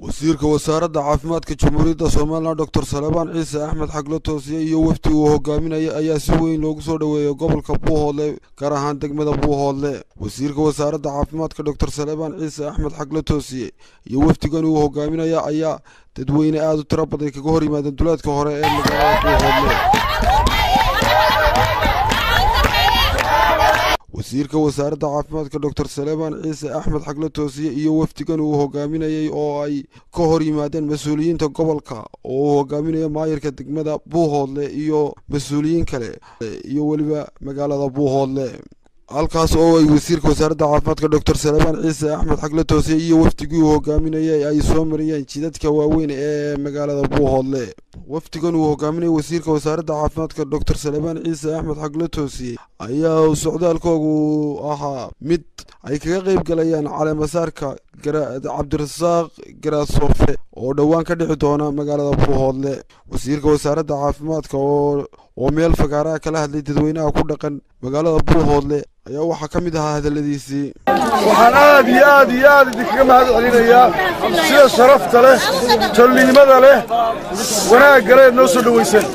wasiirka wasaaradda caafimaadka Jamhuuriyadda Soomaaliland Dr. Salebaan Ciise Axmed Xaglo Toosiye iyo wafdi uu hogaaminaya ayaa si weyn loogu soo dhaweeyay gobolka Buuhoodle gaar ahaan degmada Buuhoodle. Wasiirka wasaaradda caafimaadka Dr. Salebaan Ciise Axmed Xaglo Toosiye iyo wafdigan uu hogaaminaya ayaa dadweyne aad u tiro badan kaga hor yimaadeen duleedka hore ee magaalada Buuhoodle. wasiirka wasaaradda caafimaadka Dr. Salebaan Ciise Axmed Xaglo Toosiye iyo wafdigan uu hogaaminayay oo ay ka hor yimaadeen mas'uuliyiinta gobolka oo uu hogaaminaya maayirka degmada Buuhoodle iyo mas'uuliyiin kale iyo waliba magaalada Buuhoodle. halkaas oo ay wasiirka wasaaradda caafimaadka Dr. Salebaan Ciise Axmed Xaglo Toosiye iyo wafdigii uu hogaaminayay ay soo mariyeen jidadka waaweyn ee magaalada Buuhoodle. wafdigan uu hogaaminayay wasiirka wasaaradda caafimaadka Dr. Salebaan Ciise Axmed Xaglo Toosiye ayaa socdaalkoodu ahaa mid ay kaga qayb galayaan caleemasaarka Cabdirasaaq Garaad Soofe oo dhawaan ka dhixi doona magaalada Buuhoodle. wasiirka wasaaradda caafimaadka oo meel fagaara kala hadlay dadweynaha ku dhaqan magaalada Buuhoodle ayaa waxa ka mid ahaa hadaladiisii. waxaan aad iyo aad idinkaga mahadcelinayaa sida sharafta leh tolnimada leh wanaagga leh noo soo dhaweyseen.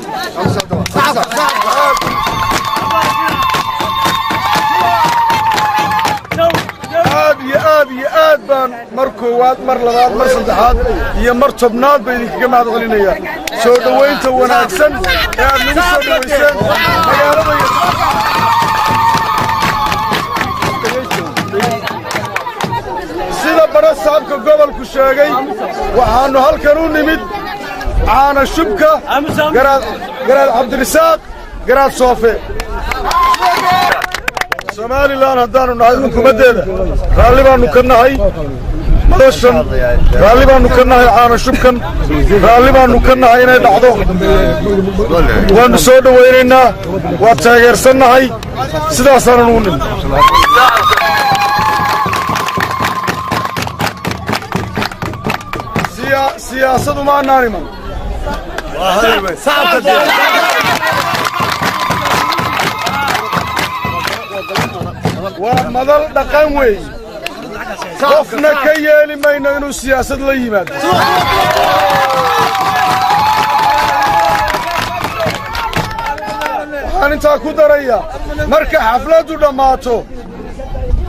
aad baan mar koowaad mar labaad mar saddexaad iyo mar tobnaad baan idinkaga mahadcelinayaa soo dhaweynta wanaagsan ee aad nagu soo dhaweyseen magaalada. sida bara saabka gobolku sheegay waxaanu halkan u nimid caana shubka garaad Cabdirasaaq Garaad Soofe. Somaliland haddaanu nahay xukuumaddeeda raalli baanu ka nahay madashan, raalli baanu ka nahay caana shubkan, raalli baanu ka nahay inay dhacdo. waanu soo dhawaynaynaa, waa taageersannahay, sidaasaananu u nimid. siyaasadu ma annaan iman, waa madal dhaqan weey. qofna ka yeeli mayno inuu siyaasad la yimaado. waxaan intaa ku darayaa marka xafladdu dhammaato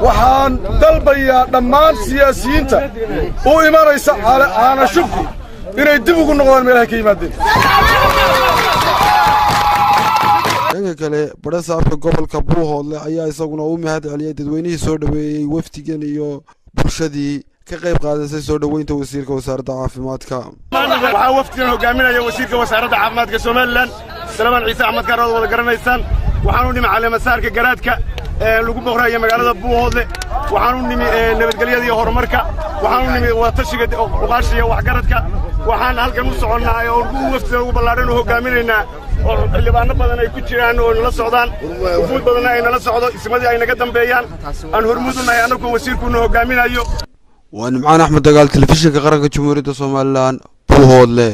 waxaan dalbayaa dhammaan siyaasiyiinta u imanaysa caana shubku inay dib ugu noqdaan meelaha ka yimaadeen. dhanka kale bara saabka gobolka Buuhoodle ayaa isaguna u mahad celiyay dadweynihii soo dhaweeyay wafdigan iyo bulshadii ka qayb qaadatay soo dhaweynta wasiirka wasaaradda caafimaadka. waxaa wafdigan hogaaminaya wasiirka wasaaradda caafimaadka Somaliland Salebaan Ciise Axmed Xaglo wada garanaysaan. waxaanu nimi caleemasaarka garaadka lagu boqorayo magaalada Buuhoodle. waxaanu nimi nabadgelyada iyo horumarka. waxaanu nimi wadatashiga uqaashiga waxgaradka. waxaan halkan u soconaa oo wafdiga ugu ballaaran u hogaaminaynaa oo xildhibaano badan ay ku jiraan oo nala socdaan, ufuud badan ay nala socdo, ismadii ay naga dambeeyaan. aan hormuudnahay anagu wasiirkuna hogaaminayo. waa Nimcaan Axmed Dagaal, telefishinka qaranka Jamhuuriyadda Soomaaliland, Buuhoodle.